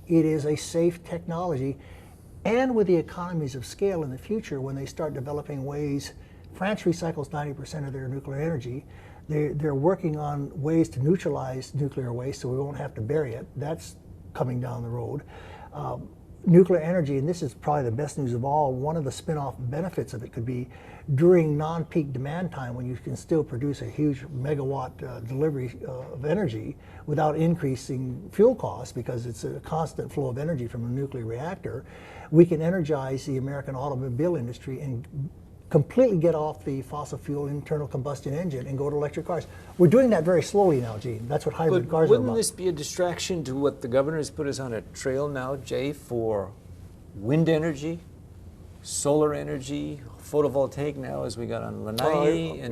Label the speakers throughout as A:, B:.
A: it is a safe technology. And with the economies of scale in the future, when they start developing ways, France recycles 90% of their nuclear energy. They're working on ways to neutralize nuclear waste so we won't have to bury it. That's coming down the road. Nuclear energy, and this is probably the best news of all, one of the spin-off benefits of it could be during non-peak demand time when you can still produce a huge megawatt delivery of energy without increasing fuel costs because it's a constant flow of energy from a nuclear reactor, we can energize the American automobile industry and completely get off the fossil fuel internal combustion engine and go to electric cars. We're doing that very slowly now, Gene. That's what hybrid cars are about.
B: Wouldn't this be a distraction to what the governor has put us on a trail now, Jay, for wind energy, solar energy, photovoltaic now as we got on Lanai?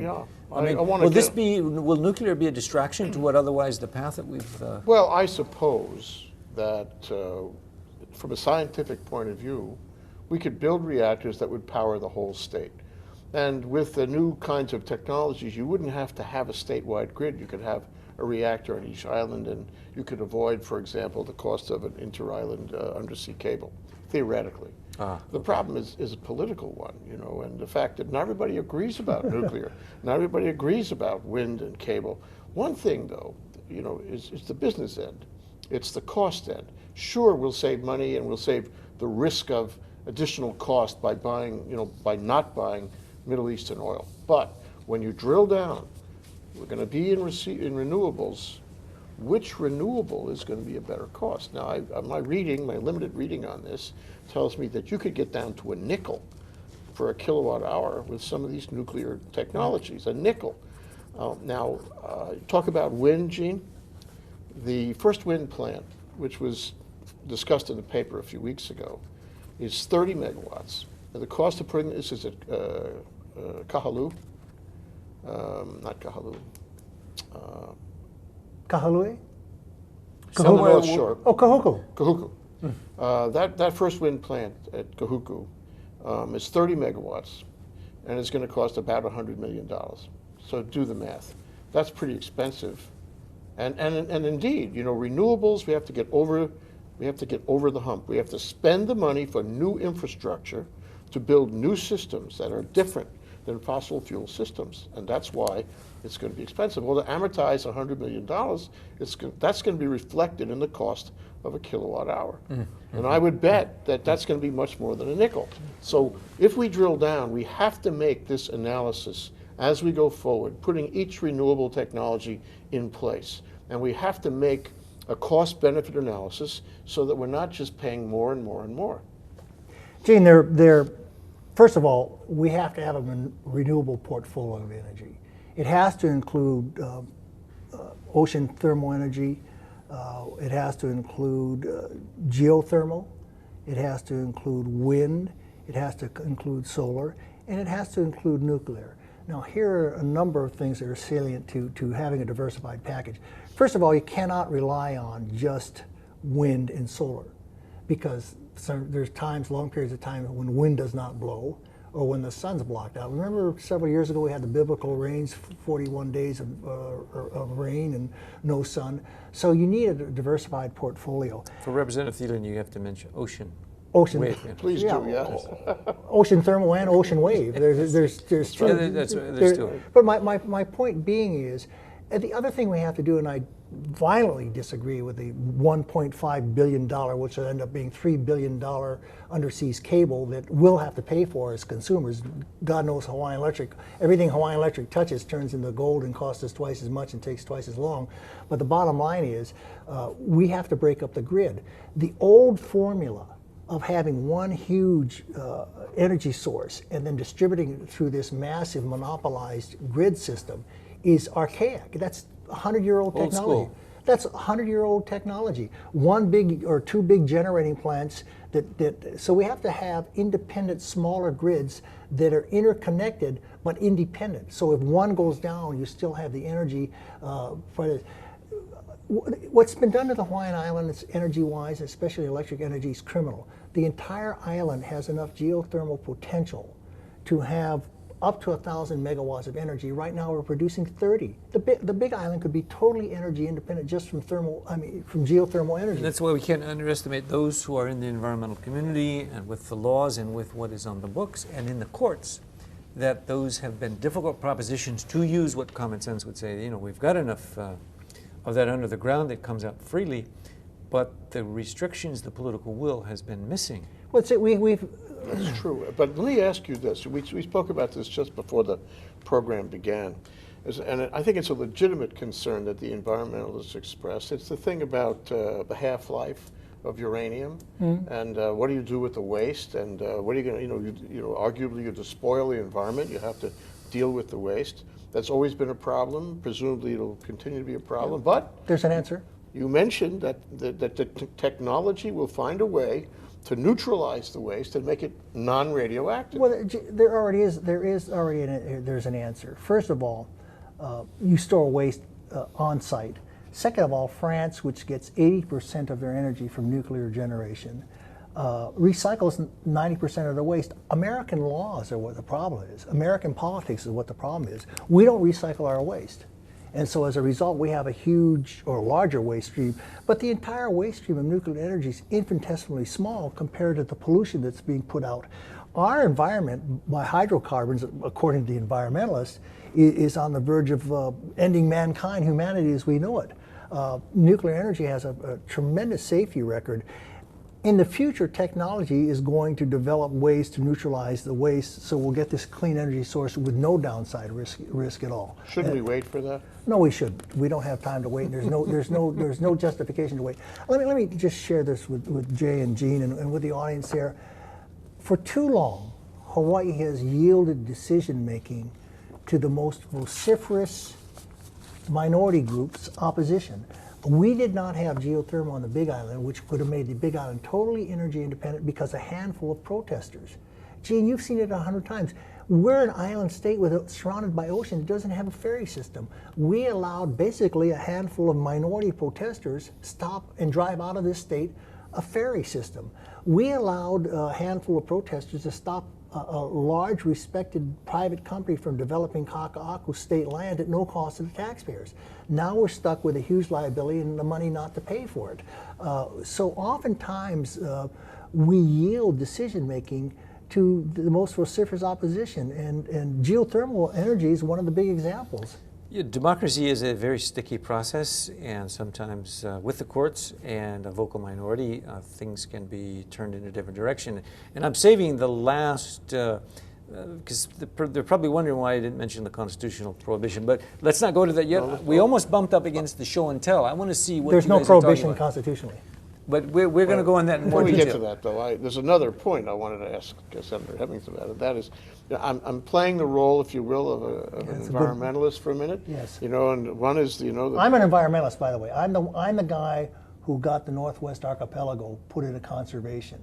B: Will nuclear be a distraction to what otherwise the path that we've...
C: Well, I suppose that from a scientific point of view, we could build reactors that would power the whole state. And with the new kinds of technologies, you wouldn't have to have a statewide grid. You could have a reactor on each island, and you could avoid, for example, the cost of an inter-island undersea cable, theoretically. The problem is a political one, you know, and the fact that not everybody agrees about nuclear, not everybody agrees about wind and cable. One thing, though, you know, is the business end. It's the cost end. Sure, we'll save money and we'll save the risk of additional cost by buying, you know, by not buying Middle Eastern oil. But when you drill down, we're going to be in renewables. Which renewable is going to be a better cost? Now, my limited reading on this tells me that you could get down to a nickel for a kilowatt hour with some of these nuclear technologies, a nickel. Now, talk about wind, Gene. The first wind plant, which was discussed in the paper a few weeks ago, is 30 megawatts. And the cost of putting this is at Kahaluu, not Kahaluu.
A: Kahalui?
C: On the North Shore.
A: Oh, Kahuku.
C: Kahuku. That first wind plant at Kahuku is 30 megawatts, and it's going to cost about $100 million. So do the math. That's pretty expensive. And indeed, you know, renewables, we have to get over the hump. We have to spend the money for new infrastructure to build new systems that are different than fossil fuel systems, and that's why it's going to be expensive. Well, to amortize $100 million, that's going to be reflected in the cost of a kilowatt hour. And I would bet that that's going to be much more than a nickel. So if we drill down, we have to make this analysis as we go forward, putting each renewable technology in place. And we have to make a cost-benefit analysis so that we're not just paying more and more and more.
A: Gene, first of all, we have to have a renewable portfolio of energy. It has to include ocean thermal energy. It has to include geothermal. It has to include wind. It has to include solar. And it has to include nuclear. Now, here are a number of things that are salient to having a diversified package. First of all, you cannot rely on just wind and solar because there's times, long periods of time, when wind does not blow or when the sun's blocked out. Remember several years ago we had the biblical rains, 41 days of rain and no sun. So you need a diversified portfolio.
B: For Representative Thielen, you have to mention ocean.
A: Ocean
C: wave. Please do, yes.
A: Ocean thermal and ocean wave. There's two. But my point being is, the other thing we have to do, and I violently disagree with the $1.5 billion, which will end up being $3 billion underseas cable that we'll have to pay for as consumers. God knows Hawaiian Electric, everything Hawaiian Electric touches turns into gold and costs us twice as much and takes twice as long. But the bottom line is, we have to break up the grid. The old formula of having one huge energy source and then distributing it through this massive monopolized grid system is archaic. That's 100-year-old technology. That's 100-year-old technology. One big or two big generating plants so we have to have independent, smaller grids that are interconnected but independent. So if one goes down, you still have the energy for the. What's been done to the Hawaiian Islands energy-wise, especially electric energy, is criminal. The entire island has enough geothermal potential to have up to 1,000 megawatts of energy. Right now we're producing 30. The Big Island could be totally energy independent just from from geothermal energy.
B: And that's why we can't underestimate those who are in the environmental community and with the laws and with what is on the books and in the courts, that those have been difficult propositions to use what common sense would say. You know, we've got enough of that under the ground that comes out freely, but the restrictions, the political will has been missing.
A: Well, we've
C: That's true. But let me ask you this. We spoke about this just before the program began. And I think it's a legitimate concern that the environmentalists expressed. It's the thing about the half-life of uranium, and what do you do with the waste, and what are you going to, arguably you despoil the environment. You have to deal with the waste. That's always been a problem. Presumably it'll continue to be a problem. But
A: there's an answer.
C: You mentioned that the technology will find a way to neutralize the waste and make it non-radioactive.
A: Well, there's an answer. First of all, you store waste on site. Second of all, France, which gets 80% of their energy from nuclear generation, recycles 90% of their waste. American laws are what the problem is. American politics is what the problem is. We don't recycle our waste. And so as a result, we have a huge or larger waste stream, but the entire waste stream of nuclear energy is infinitesimally small compared to the pollution that's being put out. Our environment, by hydrocarbons, according to the environmentalists, is on the verge of ending mankind, humanity as we know it. Nuclear energy has a tremendous safety record. In the future, technology is going to develop ways to neutralize the waste, so we'll get this clean energy source with no downside risk at all.
C: Shouldn't we wait for that?
A: No, we shouldn't. We don't have time to wait. There's no justification to wait. Let me just share this with Jay and Gene and with the audience here. For too long, Hawaii has yielded decision making to the most vociferous minority groups' opposition. We did not have geothermal on the Big Island, which would have made the Big Island totally energy independent because a handful of protesters. Gene, you've seen it 100 times. We're an island state surrounded by ocean that doesn't have a ferry system. We allowed basically a handful of minority protesters stop and drive out of this state a ferry system. We allowed a handful of protesters to stop a large respected private company from developing Kaka'aku state land at no cost to the taxpayers. Now we're stuck with a huge liability and the money not to pay for it. So oftentimes we yield decision making to the most vociferous opposition, and geothermal energy is one of the big examples.
B: Yeah, democracy is a very sticky process, and sometimes with the courts and a vocal minority, things can be turned in a different direction. And I'm saving the last, because they're probably wondering why I didn't mention the constitutional prohibition, but let's not go to that yet. We almost bumped up against the show and tell. I want to see what
A: there's
B: you
A: no
B: guys are
A: prohibition
B: talking about.
A: constitutionally.
B: But we're going to go on that in more
C: Before we
B: detail.
C: get to that, though, there's another point I wanted to ask Senator Hemmings about it. That is, I'm playing the role, if you will, of an environmentalist for a minute.
A: Yes.
C: And one is,
A: I'm an environmentalist, by the way. I'm the guy who got the Northwest Archipelago put into conservation.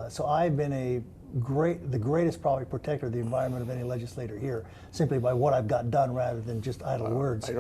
A: So I've been the greatest probably protector of the environment of any legislator here, simply by what I've got done rather than just idle words.